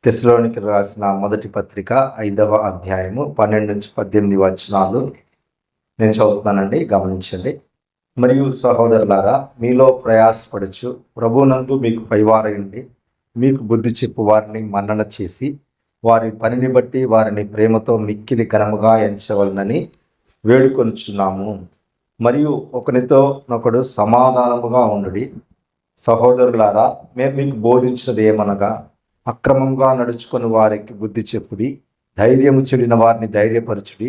తెస్సలోనికి రాసిన మొదటి పత్రిక 5వ అధ్యాయము 12-18 వచనాలు నేను చదువుతానండి, గమనించండి. మరియు సహోదరులారా, మీలో ప్రయాసపడుచు ప్రభువునందు మీకు పైవారయుండి మీకు బుద్ధి చెప్పు వారిని మన్నన చేసి వారి పనిని బట్టి వారిని ప్రేమతో మిక్కిలి ఘనముగా ఎంచవలనని వేడుకొనుచున్నాము. మరియు ఒకనితో ఒకడు సమాధానముగా ఉండుడి. సహోదరులారా, మేము మీకు బోధించినది ఏమనగా, అక్రమంగా నడుచుకొని వారికి బుద్ధి చెప్పుడి, ధైర్యము చెడిన వారిని ధైర్యపరచుడి,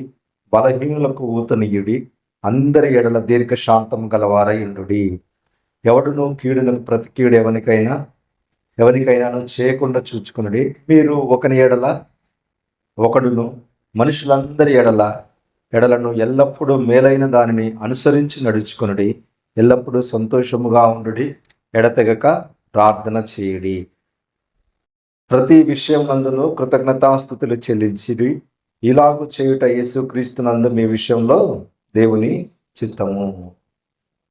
బలహీనులకు ఊతనీయుడి, అందరి ఎడల దీర్ఘశాంతం గలవారై ఉండుడి. ఎవడును కీడులకు ప్రతి కీడు ఎవరికైనాను చేయకుండా చూచుకునుడి. మీరు ఒకని ఎడల ఒకడును మనుషులందరి ఎడలను ఎల్లప్పుడూ మేలైన దానిని అనుసరించి నడుచుకునుడి. ఎల్లప్పుడూ సంతోషముగా ఉండుడి, ఎడతెగక ప్రార్థన చేయుడి. ప్రతి విషయం నందును కృతజ్ఞతాస్తుతులు చెల్లించిడి. ఇలాగు చేయుట యేసుక్రీస్తునందు మీ విషయంలో దేవుని చిత్తము.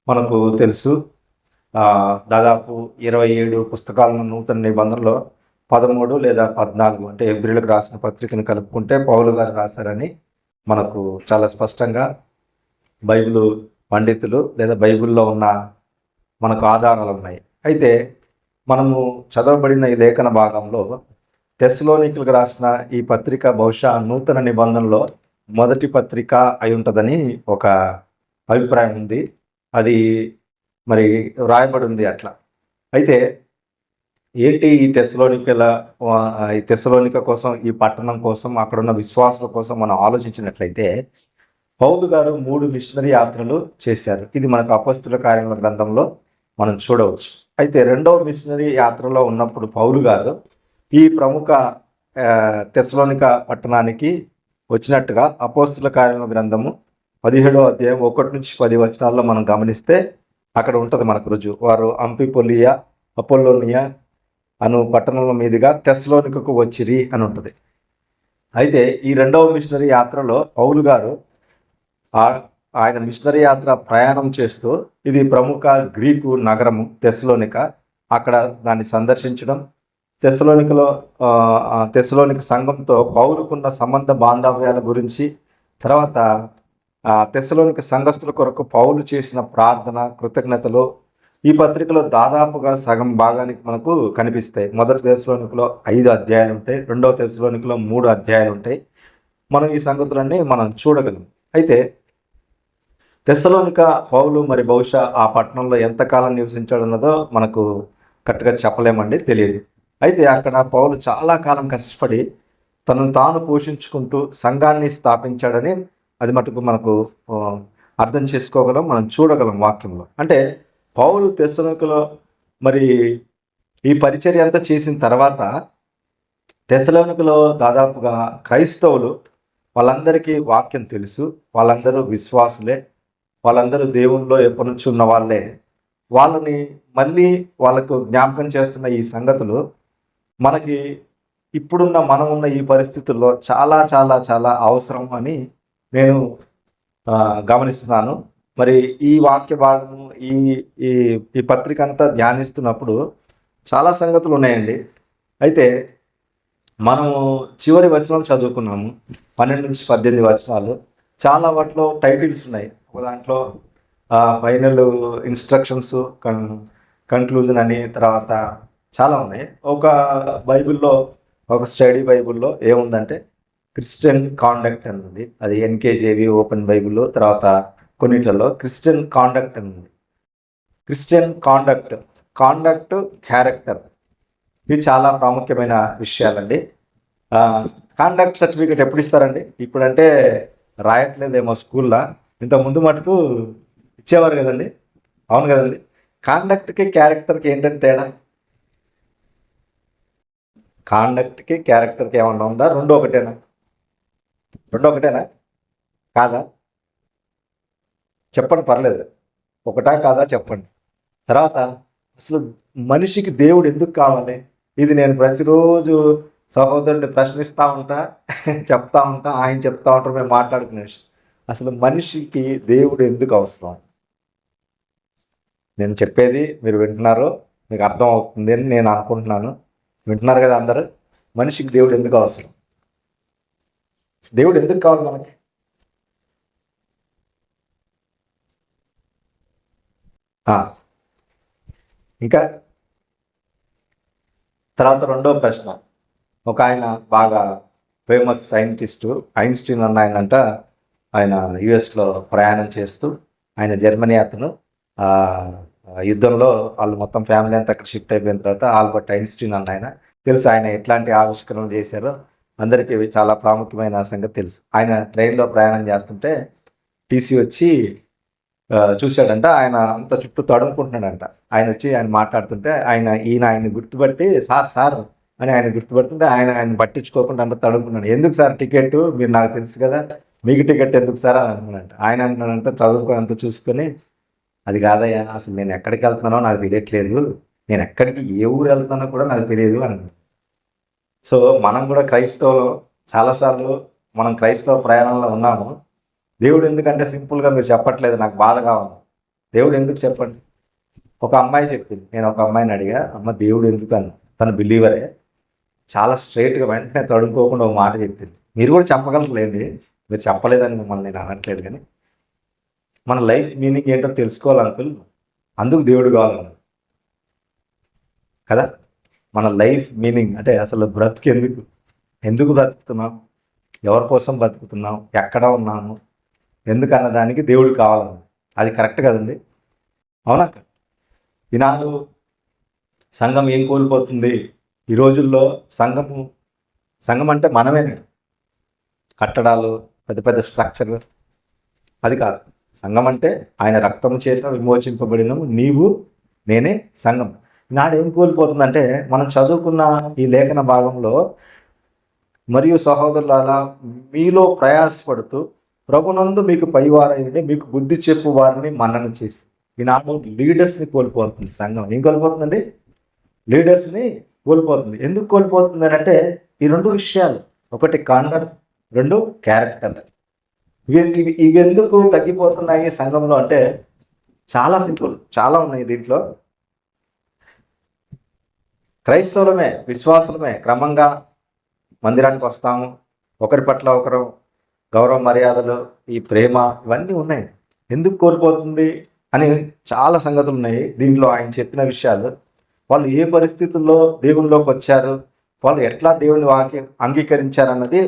మనకు తెలుసు, దాదాపు 27 పుస్తకాలను నూతన నిబంధనలో 13 లేదా 14 అంటే హెబ్రీయులకు రాసిన పత్రికను కలుపుకుంటే పౌలు గారు రాశారని మనకు చాలా స్పష్టంగా బైబిల్ పండితులు లేదా బైబిల్లో ఉన్న మనకు ఆధారాలు ఉన్నాయి. అయితే మనము చదవబడిన ఈ లేఖన భాగంలో తెస్సలోనికులకు రాసిన ఈ పత్రిక బహుశా నూతన నిబంధనలో మొదటి పత్రిక అయి ఉంటుందని ఒక అభిప్రాయం ఉంది. అది మరి రాయబడి ఉంది అట్లా. అయితే ఏంటి ఈ తెస్సలోనిక కోసం, ఈ పట్టణం కోసం, అక్కడున్న విశ్వాసుల కోసం మనం ఆలోచించినట్లయితే పౌలు గారు 3 మిషనరీ యాత్రలు చేశారు. ఇది మనకు అపొస్తలుల కార్యముల గ్రంథంలో మనం చూడవచ్చు. అయితే 2వ మిషనరీ యాత్రలో ఉన్నప్పుడు పౌలు గారు ఈ ప్రముఖ తెస్సలోనిక పట్టణానికి వచ్చినట్టుగా అపొస్తలుల కార్యముల గ్రంథము 17వ అధ్యాయం 1-10 వచనాల్లో మనం గమనిస్తే అక్కడ ఉంటుంది మనకు రుజువు. వారు అంఫిపొలియా, అపోల్లోనియా అను పట్టణంల మీదుగా తెస్సలోనికకు వచ్చిరి అని ఉంటుంది. అయితే ఈ 2వ మిషనరీ యాత్రలో పౌలు గారు ఆయన మిషనరీ యాత్ర ప్రయాణం చేస్తూ, ఇది ప్రముఖ గ్రీకు నగరము తెస్సలోనిక, అక్కడ దాన్ని సందర్శించడం, తెస్సలోనిక సంఘంతో పౌలుకున్న సంబంధ బాంధవ్యాల గురించి, తర్వాత తెస్సలోనిక సంఘస్థుల కొరకు పౌలు చేసిన ప్రార్థన, కృతజ్ఞతలు ఈ పత్రికలో దాదాపుగా సగం భాగానికి మనకు కనిపిస్తాయి. మొదటి తెస్సలోనికలో 5 అధ్యాయాలు ఉంటాయి, 2వ తెస్సలోనికలో 3 అధ్యాయాలు ఉంటాయి. మనం ఈ సంగతులన్నీ మనం చూడగలం. అయితే తెస్సలోనిక పౌలు మరి బహుశా ఆ పట్టణంలో ఎంతకాలం నివసించాడన్నదో మనకు కరెక్ట్గా చెప్పలేమండి, తెలియదు. అయితే అక్కడ పౌలు చాలా కాలం కష్టపడి తనను తాను పోషించుకుంటూ సంఘాన్ని స్థాపించాడని అది మటుకు మనకు అర్థం చేసుకోగలం, మనం చూడగలం వాక్యంలో. అంటే పౌలు తెస్సలోనికలో మరి ఈ పరిచర్య అంతా చేసిన తర్వాత తెస్సలోనికలో దాదాపుగా క్రైస్తవులు, వాళ్ళందరికీ వాక్యం తెలుసు, వాళ్ళందరూ విశ్వాసులే, వాళ్ళందరూ దేవునిలో ఎప్పటి నుంచి ఉన్న వాళ్ళే. వాళ్ళని మళ్ళీ వాళ్ళకు జ్ఞాపకం చేస్తున్న ఈ సంగతులు మనకి మనం ఉన్న ఈ పరిస్థితుల్లో చాలా చాలా చాలా అవసరం అని నేను గమనిస్తున్నాను. మరి ఈ వాక్య భాగము ఈ పత్రిక అంతా ధ్యానిస్తున్నప్పుడు చాలా సంగతులు ఉన్నాయండి. అయితే మనము చివరి వచనాలు చదువుకున్నాము, 12-18 వచనాలు. చాలా వాటిలో టైటిల్స్ ఉన్నాయి. ఒక దాంట్లో ఫైనల్ ఇన్స్ట్రక్షన్స్, కన్క్లూజన్ అని, తర్వాత చాలా ఉన్నాయి. ఒక బైబిల్లో, ఒక స్టడీ బైబిల్లో ఏముందంటే క్రిస్టియన్ కాండక్ట్ అని ఉంది. అది ఎన్కేజేవి ఓపెన్ బైబిల్లో. తర్వాత కొన్నిట్లలో క్రిస్టియన్ కాండక్ట్ అని ఉంది. క్రిస్టియన్ కాండక్ట్, క్యారెక్టర్, ఇవి చాలా ప్రాముఖ్యమైన విషయాలండి. కాండక్ట్ సర్టిఫికేట్ ఎప్పుడు ఇస్తారండి? ఇప్పుడంటే రాయట్లేదేమో స్కూల్లో, ఇంత ముందు మటుకు ఇచ్చేవారు కదండి. అవును కదండి. కాండక్ట్కి క్యారెక్టర్కి ఏంటంటే తేడా? కాండక్ట్కి క్యారెక్టర్కి ఏమన్నా ఉందా? రెండు ఒకటేనా? కాదా? చెప్పండి, పర్లేదు. ఒకటా కాదా చెప్పండి. తర్వాత అసలు మనిషికి దేవుడు ఎందుకు కావాలి? ఇది నేను ప్రతిరోజు సహోదరుడిని ప్రశ్నిస్తూ ఉంటా, చెప్తా ఉంటా, ఆయన చెప్తా ఉంటారు, మేము మాట్లాడుకునే విషయం. అసలు మనిషికి దేవుడు ఎందుకు అవసరం? నేను చెప్పేది మీరు వింటున్నారు, మీకు అర్థం అవుతుంది అని నేను అనుకుంటున్నాను. వింటున్నారు కదా అందరూ? మనిషికి దేవుడు ఎందుకు అవసరం? దేవుడు ఎందుకు కావాలి మనకి? ఇంకా తర్వాత రెండో ప్రశ్న. ఒక ఆయన బాగా ఫేమస్ సైంటిస్టు ఐన్స్టీన్ అన్న ఆయనంట, ఆయన యుఎస్లో ప్రయాణం చేస్తూ, ఆయన జర్మనీ అతను, యుద్ధంలో వాళ్ళు మొత్తం ఫ్యామిలీ అంతా అక్కడ షిఫ్ట్ అయిపోయిన తర్వాత ఆల్బర్ట్ ఐన్స్టీన్ అన్న ఆయన తెలుసు. ఆయన ఎట్లాంటి ఆవిష్కరణలు చేశారో అందరికీ చాలా ప్రాముఖ్యమైన సంగతి తెలుసు. ఆయన ట్రైన్లో ప్రయాణం చేస్తుంటే టీసీ వచ్చి చూశాడంట. ఆయన అంత చుట్టూ తడుముకుంటున్నాడంట. ఆయన వచ్చి ఆయన మాట్లాడుతుంటే ఆయన్ని గుర్తుపట్టి సార్ అని ఆయన గుర్తుపడుతుంటే ఆయన పట్టించుకోకుండా అంత తడుముకున్నాడు. ఎందుకు సార్ టికెట్? మీరు నాకు తెలుసు కదా, మీకు టికెట్ ఎందుకు సార్ అని అంటున్నాడంట. ఆయన అంటున్నాడంట చదువుకో అంత చూసుకొని, అది కాదయ్యా, అసలు నేను ఎక్కడికి వెళ్తున్నానో నాకు తెలియట్లేదు, నేను ఎక్కడికి ఏ ఊరు వెళ్తున్నానో కూడా నాకు తెలియదు అని. సో మనం కూడా క్రైస్తవులు చాలాసార్లు మనం క్రైస్తవ ప్రయాణంలో ఉన్నాము. దేవుడు ఎందుకంటే సింపుల్గా మీరు చెప్పట్లేదు, నాకు బాధగా ఉంది. దేవుడు ఎందుకు చెప్పండి? ఒక అమ్మాయి చెప్పింది, నేను ఒక అమ్మాయిని అడిగా, అమ్మ దేవుడు ఎందుకు అన్న. తను బిలీవరే, చాలా స్ట్రైట్గా వెంటనే తడుకోకుండా ఒక మాట చెప్పింది. మీరు కూడా చెప్పగలరులేండి, మీరు చెప్పలేదని మిమ్మల్ని నేను అనట్లేదు, కానీ మన లైఫ్ మీనింగ్ ఏంటో తెలుసుకోవాలి అంకుల్, అందుకు దేవుడు కావాలన్న కదా. మన లైఫ్ మీనింగ్ అంటే అసలు బ్రతుకు ఎందుకు బ్రతుకుతున్నాం, ఎవరి కోసం బ్రతుకుతున్నాం, ఎక్కడ ఉన్నాము, ఎందుకన్న దానికి దేవుడు కావాలన్న. అది కరెక్ట్ కదండి, అవునా? ఈనాడు సంఘం ఏం కోల్పోతుంది ఈ రోజుల్లో? సంఘం అంటే మనమే, కట్టడాలు, పెద్ద పెద్ద స్ట్రక్చర్, అది కాదు. సంఘం అంటే ఆయన రక్తము చేత విమోచింపబడిన నీవు నేనే సంఘం. ఈనాడు ఏం కోల్పోతుందంటే, మనం చదువుకున్న ఈ లేఖన భాగంలో, మరియు సహోదరులారా మీలో ప్రయాసపడుతూ ప్రభునందు మీకు పైవారైంది, మీకు బుద్ధి చెప్పు వారిని మన్నన చేసి. ఈనాడు లీడర్స్ని కోల్పోతుంది సంఘం. ఏం కోల్పోతుందండి? లీడర్స్ని కోల్పోతుంది. ఎందుకు కోల్పోతుంది అంటే ఈ రెండు విషయాలు, ఒకటి కాండక్ట్, రెండు క్యారెక్టర్. ఇవి ఎందుకు తగ్గిపోతున్నాయి సంఘంలో అంటే చాలా సింపుల్, చాలా ఉన్నాయి దీంట్లో. క్రైస్తవులమే, విశ్వాసులమే క్రమంగా మందిరానికి వస్తాము, ఒకరి పట్ల ఒకరు గౌరవ మర్యాదలు, ఈ ప్రేమ, ఇవన్నీ ఉన్నాయి. ఎందుకు కోల్పోతుంది అని చాలా సంగతులు ఉన్నాయి దీంట్లో. ఆయన చెప్పిన విషయాలు, వాళ్ళు ఏ పరిస్థితుల్లో దేవునిలోకి వచ్చారు, వాళ్ళు ఎట్లా దేవుని వాక్యం అంగీకరించారన్నది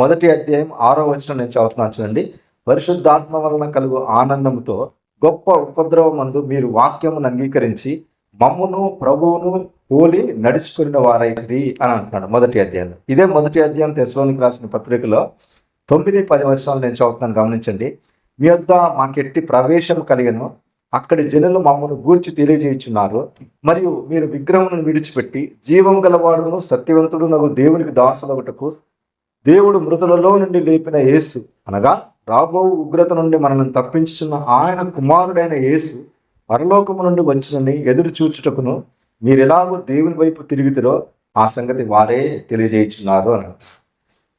మొదటి అధ్యాయం 6వ వచనం నేను చదువుతున్నాను చూడండి. పరిశుద్ధాత్మ వలన కలుగు ఆనందంతో గొప్ప ఉపద్రవమందు మీరు వాక్యమును అంగీకరించి మమ్మును ప్రభువును పోలి నడుచుకున్న వారైరి అని అంటున్నాడు మొదటి అధ్యాయంలో. ఇదే మొదటి అధ్యాయం తెస్సలోనికి రాసిన పత్రికలో 9-10 వచనాలు నేను చదువుతున్నాను, గమనించండి. మీ వద్ద మాకెట్టి ప్రవేశం కలిగను, అక్కడి జనులు మమ్మల్ని గూర్చి తెలియజేయుచున్నారు. మరియు మీరు విగ్రహమును విడిచిపెట్టి జీవం గలవాడును సత్యవంతుడు నగు దేవునికి దాసులగుటకు దేవుడు మృతులలో నుండి లేపిన యేసు, అనగా రాబో ఉగ్రత నుండి మనల్ని తప్పించుచున్న ఆయన కుమారుడైన యేసు పరలోకము నుండి వచ్చినని ఎదురు చూచుటకును మీరు ఎలాగో దేవుని వైపు తిరుగుతారో ఆ సంగతి వారే తెలియజేయుచున్నారు అని.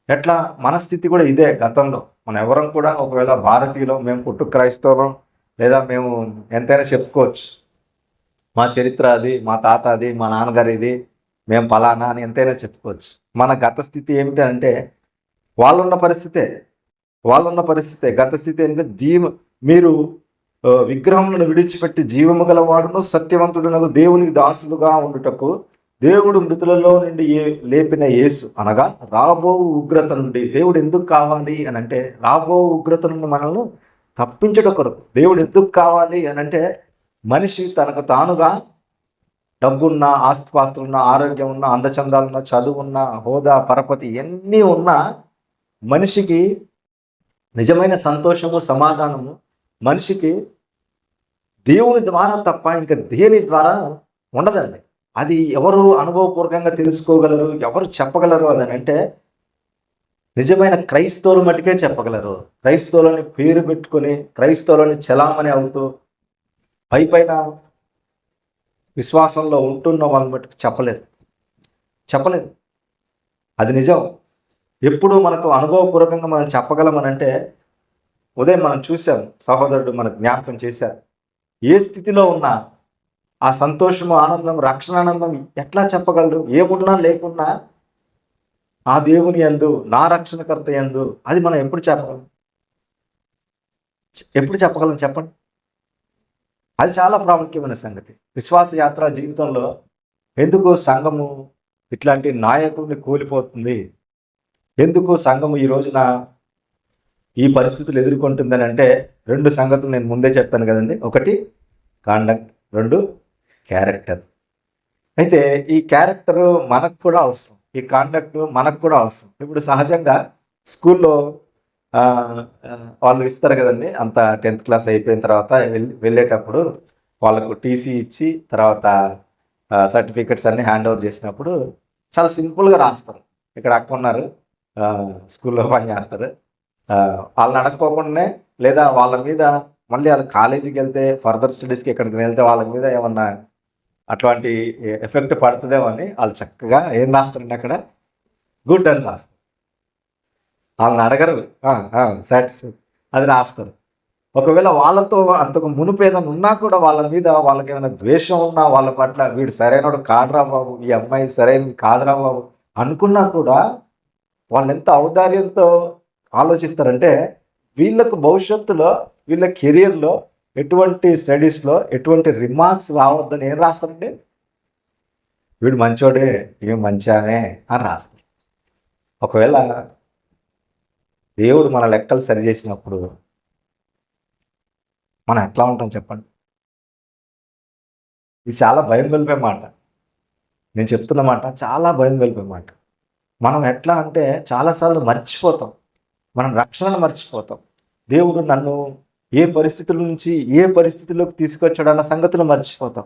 ఎట్లా మన స్థితి కూడా ఇదే. గతంలో మనం ఎవరం కూడా, ఒకవేళ భారతీయులు, మేము పుట్టు క్రైస్తవం, లేదా మేము ఎంతైనా చెప్పుకోవచ్చు మా చరిత్ర అది, మా తాత అది, మా నాన్నగారు ఇది, మేము పలానా అని ఎంతైనా చెప్పుకోవచ్చు. మన గత స్థితి ఏమిటి అంటే వాళ్ళున్న పరిస్థితే గత స్థితి ఏంటంటే మీరు విగ్రహములను విడిచిపెట్టి జీవము గలవాడును సత్యవంతుడునకు దేవునికి దాసులుగా ఉండుటకు దేవుడు మృతులలో నుండి లేపిన యేసు, అనగా రాబో ఉగ్రత నుండి. దేవుడు ఎందుకు కావాలి అని అంటే, రాబో ఉగ్రత నుండి మనల్ని తప్పించడం కొరకు. దేవుడు ఎందుకు కావాలి అని అంటే, మనిషి తనకు తానుగా డబ్బున్న, ఆస్తిపాస్తులున్న, ఆరోగ్యం ఉన్న, అందచందాలున్న, చదువున్న, హోదా, పరపతి ఎన్ని ఉన్నా మనిషికి నిజమైన సంతోషము, సమాధానము మనిషికి దేవుని ద్వారా తప్ప ఇంకా దేని ద్వారా ఉండదండి. అది ఎవరు అనుభవపూర్వకంగా తెలుసుకోగలరు, ఎవరు చెప్పగలరు అని అంటే నిజమైన క్రైస్తవులు మటుకే చెప్పగలరు. క్రైస్తవులని పేరు పెట్టుకొని, క్రైస్తవులని చలామణి అవుతూ పైన విశ్వాసంలో ఉంటున్న వాళ్ళని మటుకు చెప్పలేదు. అది నిజం. ఎప్పుడు మనకు అనుభవపూర్వకంగా మనం చెప్పగలమనంటే, ఉదయం మనం చూసాం, సహోదరుడు మనకు జ్ఞాపకం చేశారు. ఏ స్థితిలో ఉన్నా ఆ సంతోషము, ఆనందం, రక్షణానందం ఎట్లా చెప్పగలరు? ఏమున్నా లేకున్నా ఆ దేవుని యందు, నా రక్షణకర్త యందు, అది మనం ఎప్పుడు చెప్పగలం చెప్పండి? అది చాలా ప్రాముఖ్యమైన సంగతి. విశ్వాస యాత్ర జీవితంలో ఎందుకు సంఘము ఇట్లాంటి నాయకుడిని కోల్పోతుంది? ఎందుకు సంఘము ఈ రోజున ఈ పరిస్థితులు ఎదుర్కొంటుందని అంటే 2 సంగతులు నేను ముందే చెప్పాను కదండి. ఒకటి కాండక్ట్, 2 క్యారెక్టర్. అయితే ఈ క్యారెక్టర్ మనకు కూడా అవసరం. ఈ కాండక్ట్ మనకు కూడా అవసరం. ఇప్పుడు సహజంగా స్కూల్లో వాళ్ళు ఇస్తారు కదండి. అంత 10th క్లాస్ అయిపోయిన తర్వాత వెళ్ళేటప్పుడు వాళ్ళకు టీసీ ఇచ్చి తర్వాత సర్టిఫికెట్స్ అన్ని హ్యాండ్ ఓవర్ చేసినప్పుడు చాలా సింపుల్గా రాస్తారు. ఇక్కడ అక్క ఉన్నారు, స్కూల్లో పనిచేస్తారు. వాళ్ళని అడగకోకుండానే లేదా వాళ్ళ మీద మళ్ళీ వాళ్ళు కాలేజీకి వెళ్తే ఫర్దర్ స్టడీస్కి ఎక్కడికి వెళ్తే వాళ్ళ మీద ఏమన్నా అట్లాంటి ఎఫెక్ట్ పడుతుందేమో అని వాళ్ళు చక్కగా ఏం రాస్తారండి అక్కడ గుడ్ అని రాస్తారు. వాళ్ళని అడగరు, సాటిస్ఫై అది రాస్తారు. ఒకవేళ వాళ్ళతో అంతకు మునుపు ఏదైనా ఉన్నా కూడా వాళ్ళ మీద వాళ్ళకి ఏమైనా ద్వేషం ఉన్నా వాళ్ళ పట్ల వీడు సరైనడు కాదురా బాబు, ఈ అమ్మాయి సరైనది కాదురా బాబు అనుకున్నా కూడా వాళ్ళు ఎంత ఔదార్యంతో ఆలోచిస్తారంటే వీళ్ళకు భవిష్యత్తులో వీళ్ళ కెరియర్లో ఎటువంటి స్టడీస్లో ఎటువంటి రిమార్క్స్ రావద్దని ఏం రాస్తారండి? వీడు మంచోడే, ఏం మంచామే అని రాస్తారు. ఒకవేళ దేవుడు మన లెక్కలు సరిచేసినప్పుడు మనం ఎట్లా ఉంటాం చెప్పండి? ఇది చాలా భయం కలిపే మాట. నేను చెప్తున్న మాట చాలా భయం కలిపే మాట. మనం ఎట్లా అంటే చాలాసార్లు మర్చిపోతాం, మనం రక్షణను మర్చిపోతాం. దేవుడు నన్ను ఏ పరిస్థితుల నుంచి ఏ పరిస్థితుల్లోకి తీసుకొచ్చాడు అన్న సంగతులు మర్చిపోతాం.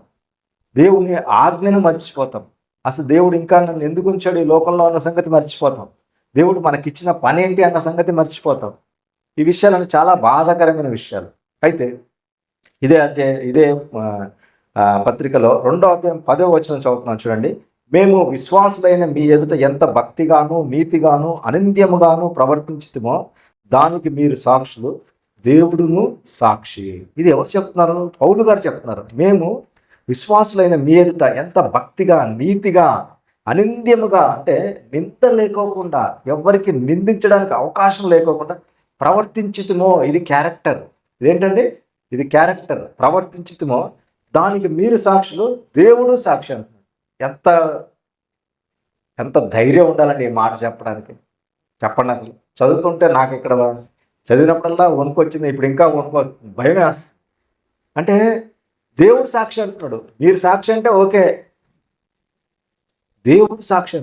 దేవుని ఆజ్ఞను మర్చిపోతాం. అసలు దేవుడు ఇంకా నన్ను ఎందుకు ఉంచాడు ఈ లోకంలో అన్న సంగతి మర్చిపోతాం. దేవుడు మనకిచ్చిన పని ఏంటి అన్న సంగతి మర్చిపోతాం. ఈ విషయాలను చాలా బాధాకరమైన విషయాలు. అయితే ఇదే పత్రికలో 2వ అధ్యాయం 10వ వచనం చదువుతున్నాను చూడండి. మేము విశ్వాసులైన మీ ఎదుట ఎంత భక్తిగాను నీతిగాను అనింద్యముగాను ప్రవర్తించుతామో దానికి మీరు సాక్షులు, దేవుడును సాక్షి. ఇది ఎవరు చెప్తున్నారు? పౌలు గారు చెప్తున్నారు. మేము విశ్వాసులైన మీ ఎదుట ఎంత భక్తిగా నీతిగా అనింద్యముగా అంటే నింద లేకోకుండా ఎవరికి నిందించడానికి అవకాశం లేకోకుండా ప్రవర్తించుతుమో, ఇది క్యారెక్టర్. ఇదేంటండి? ఇది క్యారెక్టర్. ప్రవర్తించుతుమో దానికి మీరు సాక్షులు, దేవుడు సాక్షి అంటున్నాడు. ఎంత ఎంత ధైర్యం ఉండాలండి ఈ మాట చెప్పడానికి? చెప్పండి. అసలు చదువుతుంటే నాకు ఇక్కడ చదివినప్పుడల్లా వణుకొచ్చింది, ఇప్పుడు ఇంకా వణుకొస్తుంది, భయమే వస్తుంది. అంటే దేవుడు సాక్షి అంటున్నాడు. మీరు సాక్షి అంటే ఓకే, దేవుడు సాక్షి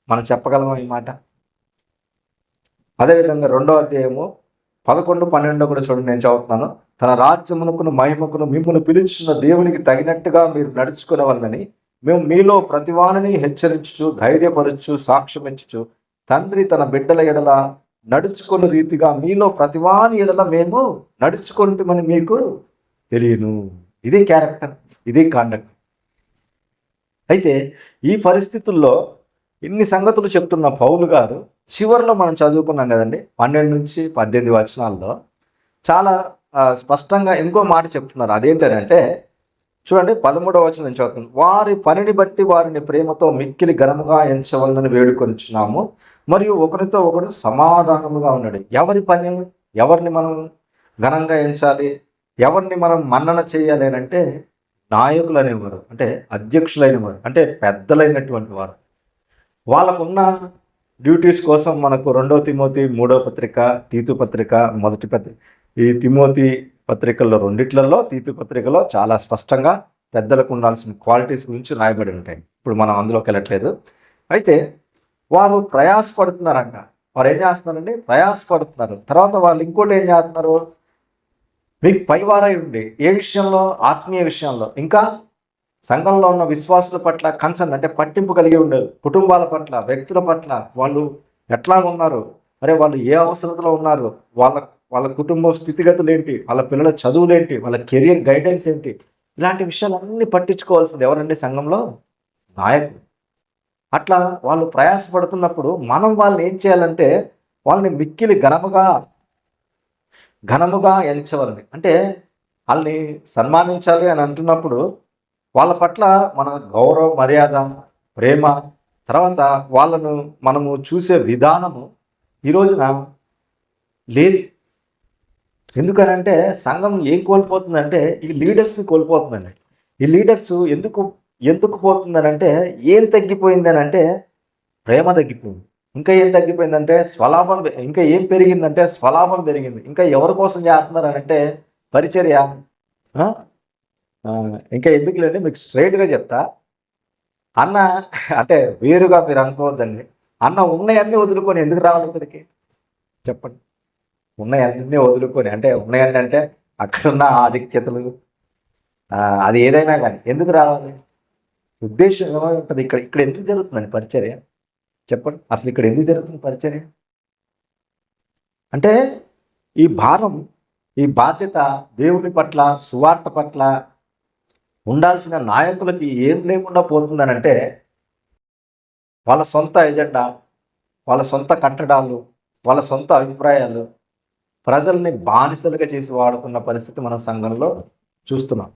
మనం చెప్పగలమా ఈ మాట? అదేవిధంగా 2వ అధ్యాయము 11, 12 కూడా చూడండి, నేను చదువుతున్నాను. తన రాజ్యమునకును మహిమకును మిమ్మల్ని పిలుచున్న దేవునికి తగినట్టుగా మీరు నడుచుకునే వాళ్ళని మేము మీలో ప్రతివానిని హెచ్చరించుచు ధైర్యపరచు సాక్ష్యమించుచు తండ్రి తన బిడ్డల ఎడల నడుచుకున్న రీతిగా మీలో ప్రతివాని ఎడల మేము నడుచుకుంటామని మీకు తెలియను. ఇది క్యారెక్టర్, ఇది కాండక్ట్. అయితే ఈ పరిస్థితుల్లో ఇన్ని సంగతులు చెప్తున్న పౌలు గారు చివరిలో మనం చదువుకున్నాం కదండి, 12 నుంచి 18 వచనాల్లో చాలా స్పష్టంగా ఇంకో మాట చెప్తున్నారు. అదేంటంటే చూడండి, 13వ వచనం నుంచి చదువుతుంది. వారి పనిని బట్టి వారిని ప్రేమతో మిక్కిలి ఘనముగా ఎంచవలనని వేడుకొనిచున్నాము, మరియు ఒకరితో ఒకడు సమాధానముగా ఉన్నాడు. ఎవరి పని? ఎవరిని మనం ఘనంగా ఎంచాలి, ఎవరిని మనం మన్నన చేయాలి అంటే నాయకులు అనేవారు, అంటే అధ్యక్షులైన వారు, అంటే పెద్దలైనటువంటి వారు. వాళ్ళకున్న డ్యూటీస్ కోసం మనకు 2వ తిమోతి, 3వ పత్రిక, తీతు పత్రిక, 1వ పత్రిక, ఈ తిమోతి పత్రికల్లో రెండిట్లలో, తీతు పత్రికలో చాలా స్పష్టంగా పెద్దలకు ఉండాల్సిన క్వాలిటీస్ గురించి రాయబడి ఉంటాయి. ఇప్పుడు మనం అందులోకి వెళ్ళట్లేదు. అయితే వారు ప్రయాసపడుతున్నారంట. వారు ఏం చేస్తున్నారండి? ప్రయాసపడుతున్నారు. తర్వాత వాళ్ళు ఇంకోటి ఏం చేస్తున్నారు? మీకు పైవారై ఉండి ఏ విషయంలో? ఆత్మీయ విషయంలో, ఇంకా సంఘంలో ఉన్న విశ్వాసుల పట్ల కన్సర్న్ అంటే పట్టింపు కలిగి ఉండేది. కుటుంబాల పట్ల, వ్యక్తుల పట్ల వాళ్ళు ఎట్లా ఉన్నారు, అరే వాళ్ళు ఏ అవసరతలో ఉన్నారు, వాళ్ళ కుటుంబ స్థితిగతులు ఏంటి, వాళ్ళ పిల్లల చదువులు ఏంటి, వాళ్ళ కెరియర్ గైడెన్స్ ఏంటి, ఇలాంటి విషయాలన్నీ పట్టించుకోవాల్సింది ఎవరండి? సంఘంలో నాయకులు. అట్లా వాళ్ళు ప్రయాసపడుతున్నప్పుడు మనం వాళ్ళని ఏం చేయాలంటే వాళ్ళని మిక్కిలి ఘనముగా ఎంచవాలని, అంటే వాళ్ళని సన్మానించాలి అని అంటున్నప్పుడు వాళ్ళ పట్ల మన గౌరవ మర్యాద ప్రేమ తర్వాత వాళ్ళను మనము చూసే విధానము ఈ రోజున లేదు. ఎందుకనంటే సంఘం ఏం కోల్పోతుందంటే ఈ లీడర్స్ని కోల్పోతుందండి. ఈ లీడర్స్ ఎందుకు ఎందుకు పోతుందనంటే ఏం తగ్గిపోయిందనంటే ప్రేమ తగ్గిపోయింది. ఇంకా ఏం తగ్గిపోయిందంటే స్వలాభం, ఇంకా ఏం పెరిగిందంటే స్వలాభం పెరిగింది. ఇంకా ఎవరి కోసం చేస్తున్నారనంటే పరిచర్య. ఆ? ఆ, ఇంకా ఎందుకులేండి, మీకు స్ట్రైట్గా చెప్తా. అన్న అంటే వేరుగా మీరు అనుకోవద్దండి. అన్న ఉన్నాయన్నీ వదులుకొని ఎందుకు రావాలి ఇక్కడికి చెప్పండి? ఉన్నాయన్నీ వదులుకొని అంటే ఉన్నాయన్నీ అంటే అక్కడున్న ఆధిక్యతలు, అది ఏదైనా కానీ ఎందుకు రావాలి? ఉద్దేశం ఏమై ఉంటుంది? ఇక్కడ ఇక్కడ ఎందుకు జరుగుతుందండి పరిచర్య చెప్పండి? అసలు ఇక్కడ ఎందుకు జరుగుతుంది పరిచర్య? అంటే ఈ భారం, ఈ బాధ్యత దేవుని పట్ల, సువార్త పట్ల ఉండాల్సిన నాయకులకి ఏం లేకుండా పోతుందనంటే వాళ్ళ సొంత ఎజెండా, వాళ్ళ సొంత కట్టడాలు, వాళ్ళ సొంత అభిప్రాయాలు ప్రజల్ని బానిసలుగా చేసి వాడుకున్న పరిస్థితి మన సంఘంలో చూస్తున్నాం.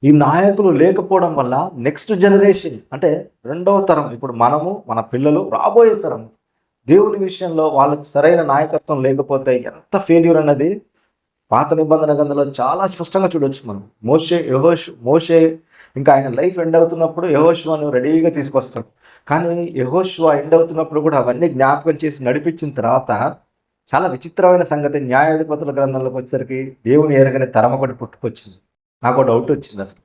ఈ నాయకులు లేకపోవడం వల్ల నెక్స్ట్ జనరేషన్ అంటే రెండవ తరం, ఇప్పుడు మనము, మన పిల్లలు, రాబోయే తరం దేవుని విషయంలో వాళ్ళకి సరైన నాయకత్వం లేకపోతే ఎంత ఫెయిల్యూర్ అన్నది పాత నిబంధన గ్రంథంలో చాలా స్పష్టంగా చూడొచ్చు మనం. మోషే ఇంకా ఆయన లైఫ్ ఎండ్ అవుతున్నప్పుడు యెహోషువను రెడీగా తీసుకొస్తాడు. కానీ యెహోషువ ఎండ్ అవుతున్నప్పుడు కూడా అవన్నీ జ్ఞాపకం చేసి నడిపించిన తర్వాత చాలా విచిత్రమైన సంగతి, న్యాయాధిపతుల గ్రంథంలోకి వచ్చేసరికి దేవుని ఎరగని తరం ఒకటి పుట్టుకొచ్చింది. నాకు డౌట్ వచ్చింది, అసలు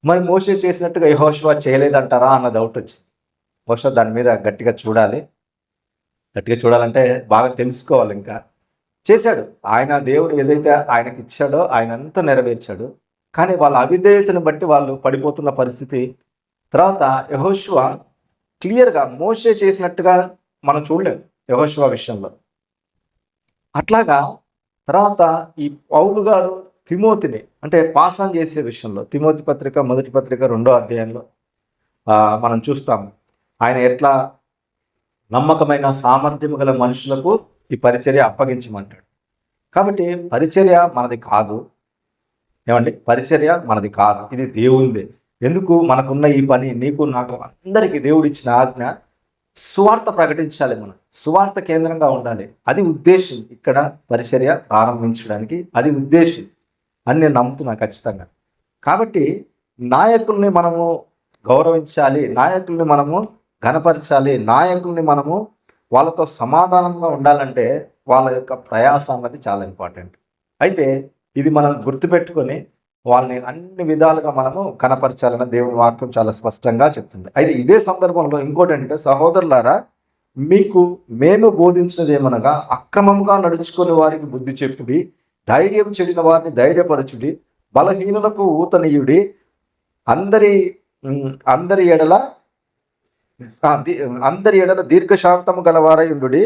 మరి మోషే చేసినట్టుగా యెహోషువ చేయలేదంటారా అన్న డౌట్ వచ్చింది. బహుశా దాని మీద గట్టిగా చూడాలంటే బాగా తెలుసుకోవాలి. ఇంకా చేశాడు ఆయన, దేవుడు ఏదైతే ఆయనకి ఇచ్చాడో ఆయన అంతా నెరవేర్చాడు. కానీ వాళ్ళ అవిధేయతను బట్టి వాళ్ళు పడిపోతున్న పరిస్థితి. తర్వాత యెహోషువ క్లియర్గా మోషే చేసినట్టుగా మనం చూడలేము యెహోషువ విషయంలో. అట్లాగా తర్వాత ఈ పౌలు గారు తిమోతిని అంటే పాస్ ఆన్ చేసే విషయంలో తిమోతి పత్రిక మొదటి పత్రిక 2వ అధ్యాయంలో మనం చూస్తాము ఆయన ఎట్లా నమ్మకమైన సామర్థ్యము గల మనుషులకు ఈ పరిచర్య అప్పగించమంటాడు. కాబట్టి పరిచర్య మనది కాదు ఏమండి, పరిచర్య మనది కాదు, ఇది దేవునిదే. ఎందుకు మనకున్న ఈ పని, నీకు నాకు అందరికీ దేవుడు ఇచ్చిన ఆజ్ఞ సువార్త ప్రకటించాలి, మనం సువార్త కేంద్రంగా ఉండాలి. అది ఉద్దేశం ఇక్కడ పరిచర్య ప్రారంభించడానికి, అది ఉద్దేశం అని నేను నమ్ముతున్నా ఖచ్చితంగా. కాబట్టి నాయకుల్ని మనము గౌరవించాలి, నాయకుల్ని మనము ఘనపరచాలి, నాయకుల్ని మనము వాళ్ళతో సమాధానంగా ఉండాలంటే వాళ్ళ యొక్క ప్రయాస అన్నది చాలా ఇంపార్టెంట్. అయితే ఇది మనం గుర్తుపెట్టుకొని వాళ్ళని అన్ని విధాలుగా మనము కనపరచాలన్న దేవుని వాక్యం చాలా స్పష్టంగా చెప్తుంది. అయితే ఇదే సందర్భంలో ఇంకోటి అంటే, సహోదరులారా మీకు మేము బోధించినది ఏమనగా అక్రమంగా నడుచుకుని వారికి బుద్ధి చెప్పుడి, ధైర్యం చెడిన వారిని ధైర్యపరచుడి, బలహీనులకు ఊతనీయుడి, అందరి ఎడల దీర్ఘశాంతము గలవారై ఉండుడి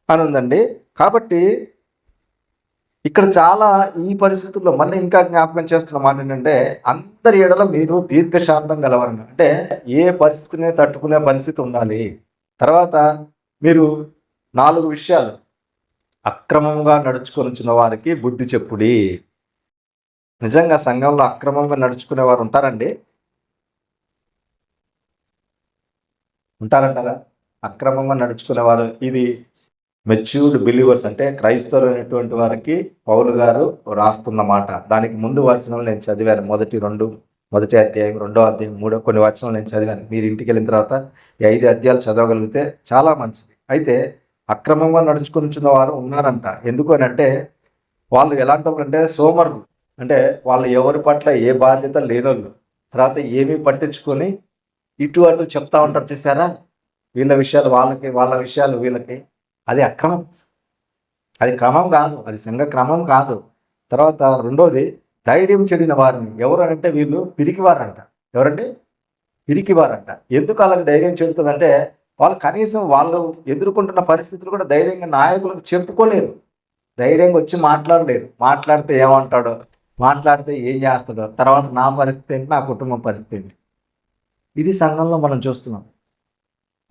అని ఉందండి. కాబట్టి ఇక్కడ చాలా ఈ పరిస్థితుల్లో మళ్ళీ ఇంకా జ్ఞాపకం చేస్తున్న మాట ఏంటంటే, అందరి ఎడల మీరు దీర్ఘశాంతం గలవారండి. అంటే ఏ పరిస్థితిని తట్టుకునే పరిస్థితి ఉండాలి. తర్వాత మీరు 4 విషయాలు, అక్రమంగా నడుచుకొని వారికి బుద్ధి చెప్పుడి. నిజంగా సంఘంలో అక్రమంగా నడుచుకునే వారు ఉంటారండి? ఉంటారంటారా? అక్రమంగా నడుచుకునేవారు, ఇది మెచ్యూర్డ్ బిలీవర్స్ అంటే క్రైస్తవులైనటువంటి వారికి పౌలు గారు రాస్తున్న మాట. దానికి ముందు వచనాలు నేను చదివాను, మొదటి అధ్యాయం, 2వ అధ్యాయం, 3 కొన్ని వచనాలు నేను చదివాను. మీరు ఇంటికి వెళ్ళిన తర్వాత ఈ 5 అధ్యాయాలు చదవగలిగితే చాలా మంచిది. అయితే అక్రమంగా నడుచుకుని వారు ఉన్నారంట. ఎందుకు అని అంటే వాళ్ళు ఎలాంటి వాళ్ళు అంటే సోమరులు, అంటే వాళ్ళు ఎవరి పట్ల ఏ బాధ్యత లేనోళ్ళు, తర్వాత ఏమీ పట్టించుకొని ఇటు అటు చెప్తా ఉంటారు. చూసారా, వీళ్ళ విషయాలు వాళ్ళకి, వాళ్ళ విషయాలు వీళ్ళకి. అది అక్రమం, అది క్రమం కాదు, అది సంఘ క్రమం కాదు. తర్వాత రెండోది, ధైర్యం చెడిన వారిని. ఎవరు అంటే వీళ్ళు పిరికివారంట. ఎవరంటే పిరికివారంట. ఎందుకు అలాగే ధైర్యం చెడుతుందంటే వాళ్ళు కనీసం వాళ్ళు ఎదుర్కొంటున్న పరిస్థితులు కూడా ధైర్యంగా నాయకులకు చెప్పుకోలేరు, ధైర్యంగా వచ్చి మాట్లాడలేరు. మాట్లాడితే ఏమంటాడో, మాట్లాడితే ఏం చేస్తాడో, తర్వాత నా పరిస్థితి ఏంటి, నా కుటుంబం పరిస్థితి ఏంటి. ఇది సంఘంలో మనం చూస్తున్నాం.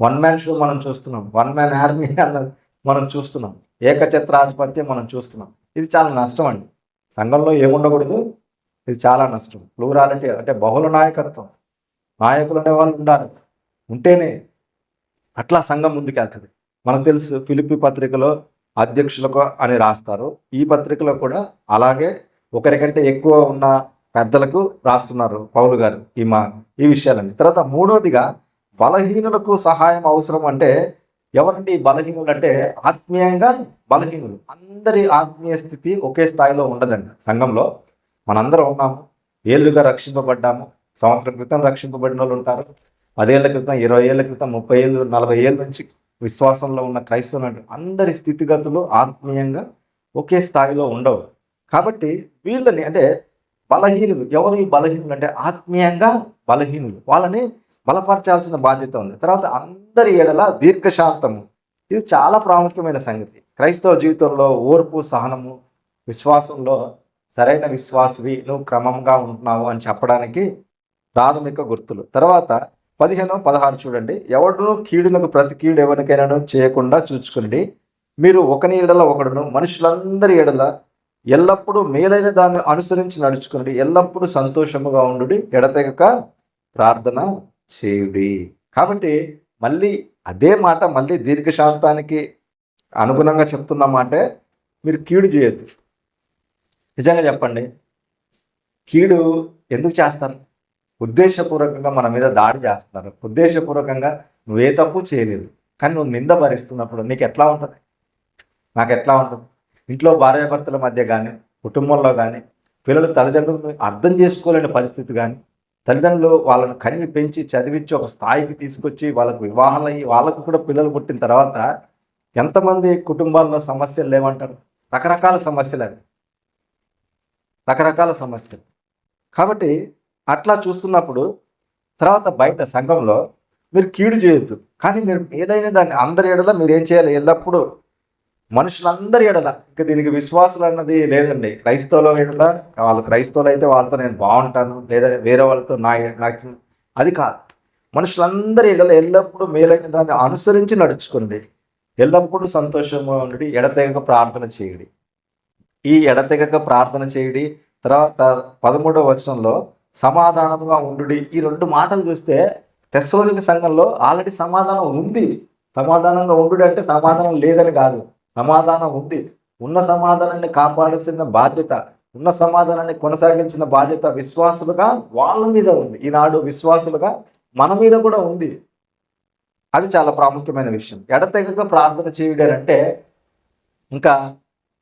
1 మ్యాన్ షో మనం చూస్తున్నాం, 1 మ్యాన్ ఆర్మీ అన్నది మనం చూస్తున్నాం, ఏకఛత్రాధిపత్యం మనం చూస్తున్నాం. ఇది చాలా నష్టం అండి. సంఘంలో ఏముండకూడదు, ఇది చాలా నష్టం. ప్లూరాలిటీ అంటే బహుళ నాయకత్వం, నాయకులు అనే వాళ్ళు ఉండాలి. ఉంటేనే అట్లా సంఘం ముందుకెళ్తుంది. మనకు తెలుసు ఫిలిప్పి పత్రికలో అధ్యక్షులకు అని రాస్తారు. ఈ పత్రికలో కూడా అలాగే ఒకరికంటే ఎక్కువ ఉన్న పెద్దలకు రాస్తున్నారు పౌలు గారు ఈ విషయాలన్నీ. తర్వాత మూడవదిగా బలహీనులకు సహాయం అవసరం అంటే ఎవరండి బలహీనులు అంటే ఆత్మీయంగా బలహీనులు. అందరి ఆత్మీయ స్థితి ఒకే స్థాయిలో ఉండదండి. సంఘంలో మనందరం ఉన్నాము, ఏళ్ళుగా రక్షింపబడ్డాము. సంవత్సరం క్రితం రక్షింపబడిన వాళ్ళు ఉంటారు, 10 ఏళ్ల క్రితం, 20 ఏళ్ల క్రితం, 30 ఏళ్ళు, 40 ఏళ్ళ నుంచి విశ్వాసంలో ఉన్న క్రైస్తవులు అందరి స్థితిగతులు ఆత్మీయంగా ఒకే స్థాయిలో ఉండవు. కాబట్టి వీళ్ళని అంటే బలహీనులు, ఎవరు ఈ బలహీనులు అంటే ఆత్మీయంగా బలహీనులు, వాళ్ళని బలపరచాల్సిన బాధ్యత ఉంది. తర్వాత అందరి ఎడల దీర్ఘశాంతము, ఇది చాలా ప్రాముఖ్యమైన సంగతి. క్రైస్తవ జీవితంలో ఓర్పు, సహనము, విశ్వాసంలో సరైన విశ్వాసవి, నువ్వు క్రమంగా ఉంటున్నావు అని చెప్పడానికి ప్రాథమిక గుర్తులు. తర్వాత 15, 16 చూడండి. ఎవడును కీడునకు ప్రతి కీడు ఎవరికైనా చేయకుండా చూచుకుని మీరు ఒకని ఎడల ఒకడును మనుషులందరి ఎడల ఎల్లప్పుడూ మేలైన దాన్ని అనుసరించి నడుచుకుని ఎల్లప్పుడూ సంతోషముగా ఉండు, ఎడతెగక ప్రార్థన చేయుడి. కాబట్టి మళ్ళీ అదే మాట మళ్ళీ దీర్ఘశాంతానికి అనుగుణంగా చెప్తున్నామంటే మీరు కీడు చేయొద్దు. నిజంగా చెప్పండి, కీడు ఎందుకు చేస్తారు? ఉద్దేశపూర్వకంగా మన మీద దాడి చేస్తున్నారు. ఉద్దేశపూర్వకంగా నువ్వే తప్పు చేయలేదు, కానీ నువ్వు నింద భరిస్తున్నప్పుడు నీకు ఎట్లా ఉంటుంది? నాకు ఎట్లా ఉంటుంది? ఇంట్లో భార్యాభర్తల మధ్య కానీ, కుటుంబంలో కానీ, పిల్లలు తల్లిదండ్రులను అర్థం చేసుకోలేని పరిస్థితి కానీ, తల్లిదండ్రులు వాళ్ళను కని పెంచి చదివించి ఒక స్థాయికి తీసుకొచ్చి వాళ్ళకు వివాహాలు అయ్యి వాళ్ళకు కూడా పిల్లలు పుట్టిన తర్వాత ఎంతమంది కుటుంబాల్లో సమస్యలు లేవంటారు? రకరకాల సమస్యలు అవి, రకరకాల సమస్యలు. కాబట్టి అట్లా చూస్తున్నప్పుడు తర్వాత బయట సంఘంలో మీరు కీడు చేయొద్దు, కానీ మీరు ఏదైనా దాన్ని అందరి ఎడల మీరు ఏం చేయాలి? ఎల్లప్పుడూ మనుషులందరి ఎడల, ఇంకా దీనికి విశ్వాసులు అన్నది లేదండి. క్రైస్తవుల ఎడల, వాళ్ళు క్రైస్తవులు అయితే వాళ్ళతో నేను బాగుంటాను, లేదా వేరే వాళ్ళతో నాకు అది కాదు. మనుషులందరి ఎడల ఎల్లప్పుడూ మేలైన దాన్ని అనుసరించి నడుచుకోండి, ఎల్లప్పుడూ సంతోషంగా ఉండి ఎడతెగక ప్రార్థన చేయండి. ఈ ఎడతెగక ప్రార్థన చేయండి. తర్వాత 13వ వచనంలో సమాధానంగా ఉండు. ఈ 2 మాటలు చూస్తే తెస్సలోనిక సంఘంలో ఆల్రెడీ సమాధానం ఉంది. సమాధానంగా ఉండు అంటే సమాధానం లేదని కాదు, సమాధానం ఉంది. ఉన్న సమాధానాన్ని కాపాడాల్సిన బాధ్యత, ఉన్న సమాధానాన్ని కొనసాగించిన బాధ్యత విశ్వాసులుగా వాళ్ళ మీద ఉంది. ఈనాడు విశ్వాసులుగా మన మీద కూడా ఉంది. అది చాలా ప్రాముఖ్యమైన విషయం. ఎడతెగక ప్రార్థన చేయడం అంటే ఇంకా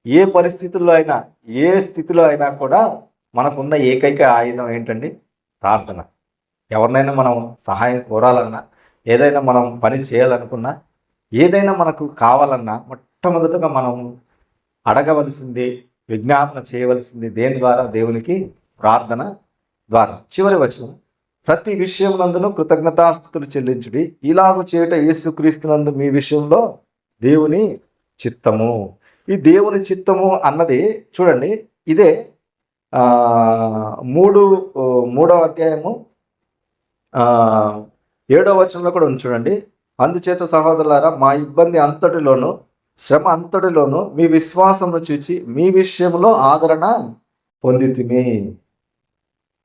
ఏ పరిస్థితుల్లో అయినా, ఏ స్థితిలో అయినా కూడా మనకున్న ఏకైక ఆయుధం ఏంటండి? ప్రార్థన. ఎవరినైనా మనం సహాయం కోరాలన్నా, ఏదైనా మనం పని చేయాలనుకున్నా, ఏదైనా మనకు కావాలన్నా మొట్టమొదటగా మనం అడగవలసింది, విజ్ఞాపన చేయవలసింది దేని ద్వారా? దేవునికి ప్రార్థన ద్వారా. చివరి వచనం, ప్రతి విషయమునందును కృతజ్ఞతాస్తుతులు చెల్లించుడి, ఇలాగు చేయుట యేసుక్రీస్తునందు మీ విషయంలో దేవుని చిత్తము. ఈ దేవుని చిత్తము అన్నది చూడండి, ఇదే 3వ అధ్యాయము 7వ వచనంలో కూడా ఉంది చూడండి. అందుచేత సహోదరులారా, మా ఇబ్బంది అంతటిలోను, శ్రమ అంతటిలోను మీ విశ్వాసమును చూచి మీ విషయంలో ఆదరణ పొందితిమి.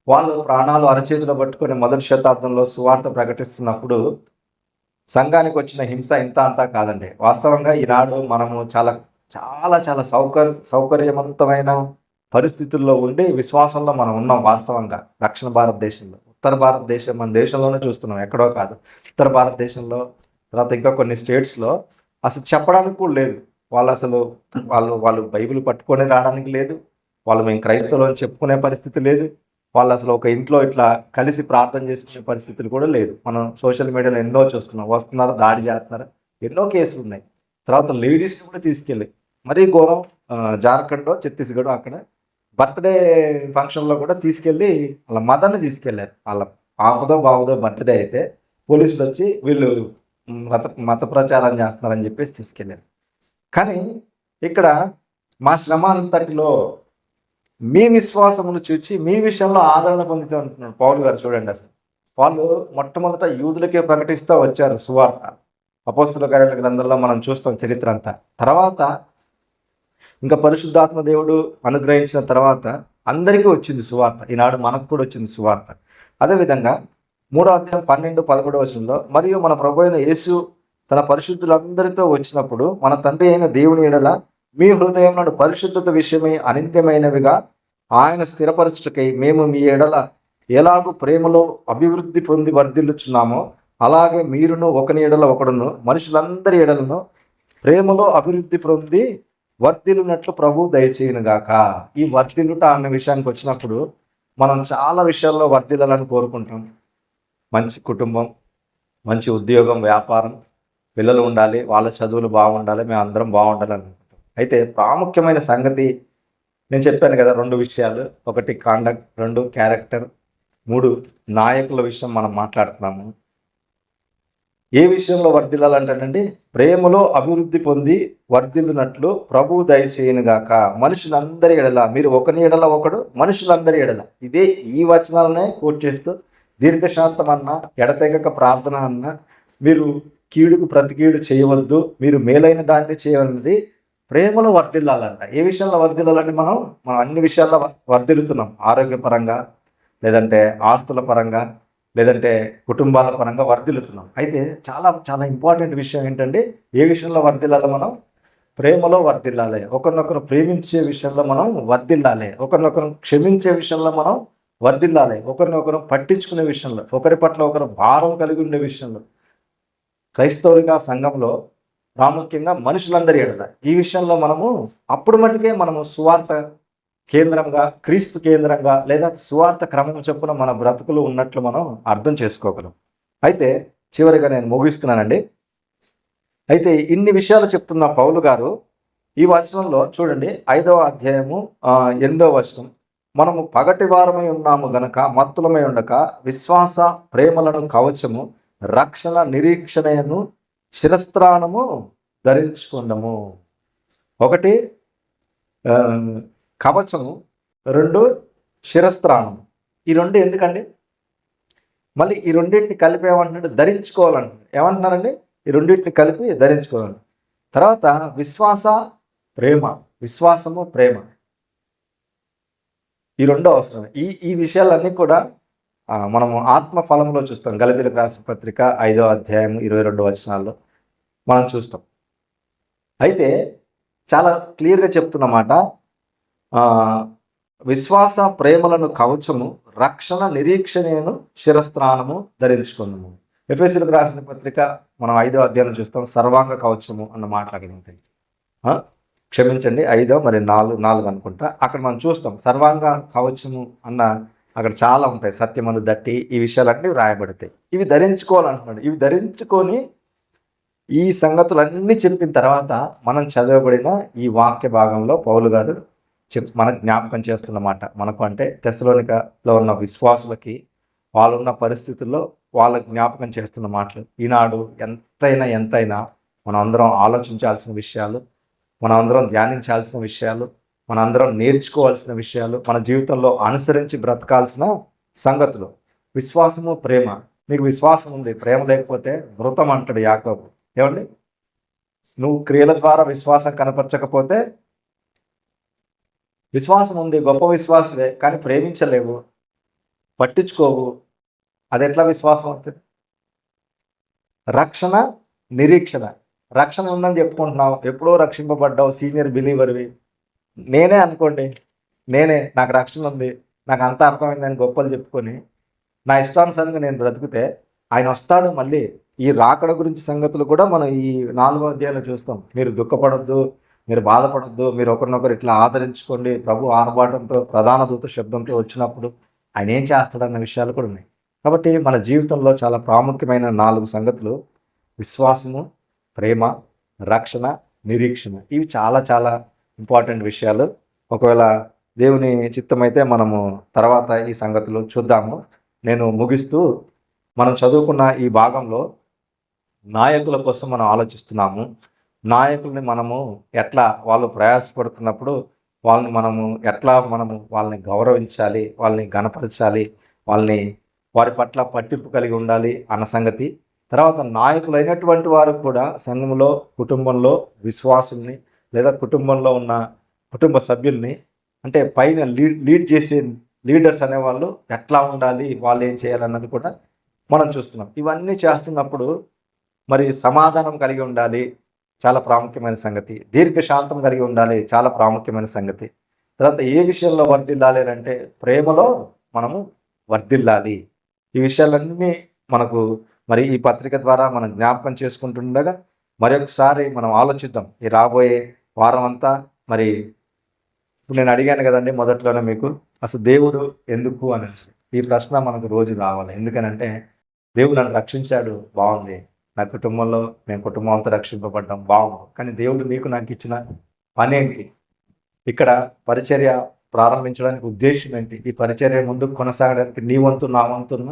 వాళ్ళు ప్రాణాలు అరచేతిలో పట్టుకొని మొదటి శతాబ్దంలో సువార్త ప్రకటిస్తున్నప్పుడు సంఘానికి వచ్చిన హింస ఇంత అంతా కాదండి. వాస్తవంగా ఈనాడు మనము చాలా చాలా చాలా సౌకర్యవంతమైన పరిస్థితుల్లో ఉండి విశ్వాసంలో మనం ఉన్నాం. వాస్తవంగా దక్షిణ భారతదేశంలో, ఉత్తర భారతదేశం మన దేశంలోనే చూస్తున్నాం, ఎక్కడో కాదు. ఉత్తర భారతదేశంలో, తర్వాత ఇంకా కొన్ని స్టేట్స్లో అసలు చెప్పడానికి కూడా లేదు. వాళ్ళు బైబిల్ పట్టుకొని రావడానికి లేదు, వాళ్ళు మేము క్రైస్తవులు అని చెప్పుకునే పరిస్థితి లేదు, వాళ్ళు అసలు ఒక ఇంట్లో ఇట్లా కలిసి ప్రార్థన చేసుకునే పరిస్థితులు కూడా లేదు. మనం సోషల్ మీడియాలో ఎన్నో చూస్తున్నాం, వస్తున్నారు, దాడి చేస్తున్నారు, ఎన్నో కేసులు ఉన్నాయి. తర్వాత లేడీస్ని కూడా తీసుకెళ్ళి మరీ ఘోరం, జార్ఖండ్, ఛత్తీస్గఢ్ అక్కడ బర్త్డే ఫంక్షన్లో కూడా తీసుకెళ్ళి వాళ్ళ మదర్ని తీసుకెళ్ళారు. వాళ్ళ ఆపదో బావుదో బర్త్డే అయితే పోలీసులు వచ్చి వీళ్ళు మత ప్రచారం చేస్తున్నారని చెప్పేసి తీసుకెళ్ళారు. కానీ ఇక్కడ మా శ్రమ అంతటిలో మీ విశ్వాసమును చూచి మీ విషయంలో ఆదరణ పొందుతూ ఉంటున్నాడు పౌలు గారు. చూడండి, అసలు వాళ్ళు మొట్టమొదట యూదులకే ప్రకటిస్తూ వచ్చారు సువార్త. అపోస్తల కార్యాల గ్రంథంలో మనం చూస్తాం చరిత్ర అంతా. తర్వాత ఇంకా పరిశుద్ధాత్మ దేవుడు అనుగ్రహించిన తర్వాత అందరికీ వచ్చింది సువార్త. ఈనాడు మనకు కూడా వచ్చింది సువార్త. అదేవిధంగా 3వ అధ్యాయం 12-13 మరియు మన ప్రభు అయిన యేసు తన పరిశుద్ధులందరితో వచ్చినప్పుడు మన తండ్రి అయిన దేవుని ఎడల మీ హృదయములను పరిశుద్ధత విషయమై అనిత్యమైనవిగా ఆయన స్థిరపరచుటకై మేము మీ ఎడల ఎలాగూ ప్రేమలో అభివృద్ధి పొంది వర్ధిల్లుచున్నామో అలాగే మీరును ఒకని ఎడల ఒకడును మనుషులందరి ఎడలను ప్రేమలో అభివృద్ధి పొంది వర్ధిల్లునట్లు ప్రభు దయచేయునుగాక. ఈ వర్ధిల్లుట అన్న విషయానికి వచ్చినప్పుడు మనం చాలా విషయాల్లో వర్ధిల్లాలని కోరుకుంటాం. మంచి కుటుంబం, మంచి ఉద్యోగం, వ్యాపారం, పిల్లలు ఉండాలి, వాళ్ళ చదువులు బాగుండాలి, మేము అందరం బాగుండాలి అనుకుంటాం. అయితే ప్రాముఖ్యమైన సంగతి నేను చెప్పాను కదా, 2 విషయాలు. 1 కాండక్ట్, 2 క్యారెక్టర్, 3 నాయకుల విషయం మనం మాట్లాడుతున్నాము. ఏ విషయంలో వర్ధిల్లాలంటానండి? ప్రేమలో అభివృద్ధి పొంది వర్ధిల్లునట్లు ప్రభువు దయచేయునుగాక. మనుషులందరి ఎడల, మీరు ఒకని ఎడల ఒకడు, మనుషులందరి ఎడల. ఇదే ఈ వచనాలనే కోట్ చేస్తూ దీర్ఘశాంతం అన్నా, ఎడతెగక ప్రార్థన అన్నా, మీరు కీడుకు ప్రతి కీడు చేయవద్దు, మీరు మేలైన దాన్ని చేయవలన్నది ప్రేమలో వర్ధిల్లాలంట. ఏ విషయంలో వర్ధిల్లాలంటే మనం అన్ని విషయాల్లో వర్ధిల్లుతున్నాం. ఆరోగ్యపరంగా, లేదంటే ఆస్తుల పరంగా, లేదంటే కుటుంబాల పరంగా వర్ధిల్లుతున్నాం. అయితే చాలా చాలా ఇంపార్టెంట్ విషయం ఏంటంటే, ఏ విషయంలో వర్ధిల్లాలి? మనం ప్రేమలో వర్ధిల్లాలి. ఒకరినొకరు ప్రేమించే విషయంలో మనం వర్ధిల్లాలి. ఒకరినొకరు క్షమించే విషయంలో మనం వర్ధిల్లాలి. ఒకరినొకరు పట్టించుకునే విషయంలో, ఒకరి పట్ల ఒకరు భారం కలిగి ఉండే విషయంలో, క్రైస్తవులుగా సంఘంలో ప్రాముఖ్యంగా మనుషులందరి ఎడల ఈ విషయంలో మనము అప్పుడు మటుకే మనము సువార్త కేంద్రంగా, క్రీస్తు కేంద్రంగా, లేదా సువార్త క్రమం చొప్పున మన బ్రతుకులు ఉన్నట్లు మనం అర్థం చేసుకోగలం. అయితే చివరిగా నేను ముగిస్తున్నానండి. అయితే ఇన్ని విషయాలు చెప్తున్న పౌలు గారు ఈ వచనంలో చూడండి, 5వ అధ్యాయము 8వ వచనం, మనము పగటి వారమై ఉన్నాము గనక మత్తులమై ఉండక విశ్వాస ప్రేమలను కవచము, రక్షణ నిరీక్షణను శిరస్త్రాణము ధరించుకుందాము. 1 కవచము, 2 శిరస్త్రాణం. ఈ 2 ఎందుకండి? మళ్ళీ ఈ రెండింటిని కలిపి ఏమంటున్నాడు? ధరించుకోవాలంటున్నాడు. ఏమంటున్నారండి? ఈ రెండింటిని కలిపి ధరించుకోవాలి. తర్వాత విశ్వాస ప్రేమ, విశ్వాసము ప్రేమ, ఈ 2 అవసరం. ఈ విషయాలన్నీ కూడా మనము ఆత్మ ఫలంలో చూస్తాం. గలతీయులకు రాసిన పత్రిక 5వ అధ్యాయం 22 వచనాల్లో మనం చూస్తాం. అయితే చాలా క్లియర్గా చెప్తున్నమాట, విశ్వాస ప్రేమలను కవచము, రక్షణ నిరీక్షణను శిరస్త్రాణము ధరించుకున్నాము. ఎఫెసీయులకు రాసిన పత్రిక మనం 5వ అధ్యాయం చూస్తాం, సర్వాంగ కవచము అన్న మాట్లాడి ఉంటాయి. క్షమించండి, 5 మరి 4 అనుకుంటా. అక్కడ మనం చూస్తాం సర్వాంగ కవచము అన్న, అక్కడ చాలా ఉంటాయి. సత్యమును దట్టి ఈ విషయాలన్నీ రాయబడతాయి. ఇవి ధరించుకోవాలంటున్నాడు. ఇవి ధరించుకొని ఈ సంగతులన్నీ చెప్పిన తర్వాత మనం చదవబడిన ఈ వాక్య భాగంలో పౌలు గారు మనకు జ్ఞాపకం చేస్తున్నమాట. మనకు అంటే తెస్సలోనికలో ఉన్న విశ్వాసులకి వాళ్ళున్న పరిస్థితుల్లో వాళ్ళకి జ్ఞాపకం చేస్తున్న మాటలు. ఈనాడు ఎంతైనా మనం అందరం ఆలోచించాల్సిన విషయాలు, మనం అందరం ధ్యానించాల్సిన విషయాలు, మనందరం నేర్చుకోవాల్సిన విషయాలు, మన జీవితంలో అనుసరించి బ్రతకాల్సిన సంగతులు. విశ్వాసము ప్రేమ. నీకు విశ్వాసం ఉంది, ప్రేమ లేకపోతే మృతం అంటాడు యాకోబు. ఏమండి? నువ్వు క్రియల ద్వారా విశ్వాసం కనపరచకపోతే, విశ్వాసం ఉంది, గొప్ప విశ్వాసమే, కానీ ప్రేమించలేవు, పట్టించుకోవు, అది ఎట్లా విశ్వాసం అవుతుంది? రక్షణ నిరీక్షణ. రక్షణ ఉందని చెప్పుకుంటున్నావు, ఎప్పుడో రక్షింపబడ్డావు, సీనియర్ బిలీవర్వి. నేనే అనుకోండి, నాకు రక్షణ ఉంది, నాకు అంతా అర్థమైందని గొప్పలు చెప్పుకొని నా ఇష్టానుసారంగా నేను బ్రతికితే ఆయన వస్తాడు. మళ్ళీ ఈ రాకడ గురించి సంగతులు కూడా మనం ఈ 4వ అధ్యాయంలో చూస్తాం. మీరు దుఃఖపడొద్దు, మీరు బాధపడొద్దు, మీరు ఒకరినొకరు ఇట్లా ఆదరించుకోండి. ప్రభు ఆర్భాటంతో, ప్రధాన దూత శబ్దంతో వచ్చినప్పుడు ఆయన ఏం చేస్తాడన్న విషయాలు కూడా ఉన్నాయి. కాబట్టి మన జీవితంలో చాలా ప్రాముఖ్యమైన 4 సంగతులు: విశ్వాసము, ప్రేమ, రక్షణ, నిరీక్షణ. ఇవి చాలా చాలా ఇంపార్టెంట్ విషయాలు. ఒకవేళ దేవుని చిత్తమైతే మనము తర్వాత ఈ సంగతులు చూద్దాము. నేను ముగిస్తూ, మనం చదువుకున్న ఈ భాగంలో నాయకుల కోసం మనం ఆలోచిస్తున్నాము. నాయకుల్ని మనము ఎట్లా, వాళ్ళు ప్రయాసపడుతున్నప్పుడు వాళ్ళని వాళ్ళని గౌరవించాలి, వాళ్ళని ఘనపరచాలి, వారి పట్ల పట్టింపు కలిగి ఉండాలి అన్న సంగతి. తర్వాత నాయకులైనటువంటి వారు కూడా సంఘంలో, కుటుంబంలో విశ్వాసుల్ని, లేదా కుటుంబంలో ఉన్న కుటుంబ సభ్యుల్ని, అంటే పైన లీడ్ చేసే లీడర్స్ అనేవాళ్ళు ఎట్లా ఉండాలి, వాళ్ళు ఏం చేయాలన్నది కూడా మనం చూస్తున్నాం. ఇవన్నీ చేస్తున్నప్పుడు మరి సమాధానం కలిగి ఉండాలి, చాలా ప్రాముఖ్యమైన సంగతి. దీర్ఘశాంతం కలిగి ఉండాలి, చాలా ప్రాముఖ్యమైన సంగతి. తర్వాత ఏ విషయంలో వర్ధిల్లాలి అంటే ప్రేమలో మనము వర్ధిల్లాలి. ఈ విషయాలన్నీ మనకు మరి ఈ పత్రిక ద్వారా మనం జ్ఞాపకం చేసుకుంటుండగా మరొకసారి మనం ఆలోచిద్దాం. ఈ రాబోయే వారం అంతా మరి ఇప్పుడు నేను అడిగాను కదండి మొదట్లోనే మీకు, అసలు దేవుడు ఎందుకు అని. ఈ ప్రశ్న మనకు రోజు రావాలి. ఎందుకనంటే దేవుడు నన్ను రక్షించాడు, బాగుంది. నా కుటుంబంలో మేము కుటుంబం అంతా రక్షింపబడ్డాం, బాగుంది. కానీ దేవుడు నీకు నాకు ఇచ్చిన పని ఏంటి? ఇక్కడ పరిచర్య ప్రారంభించడానికి ఉద్దేశం ఏంటి? ఈ పరిచర్య ముందుకు కొనసాగడానికి నీ వంతు నా వంతున్న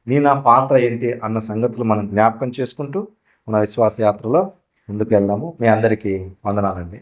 నా పాత్ర ఏంటి అన్న సంగతులు మనం జ్ఞాపకం చేసుకుంటూ మన విశ్వాస యాత్రలో ముందుకు వెళ్దాము. మీ అందరికీ వందనాలండి.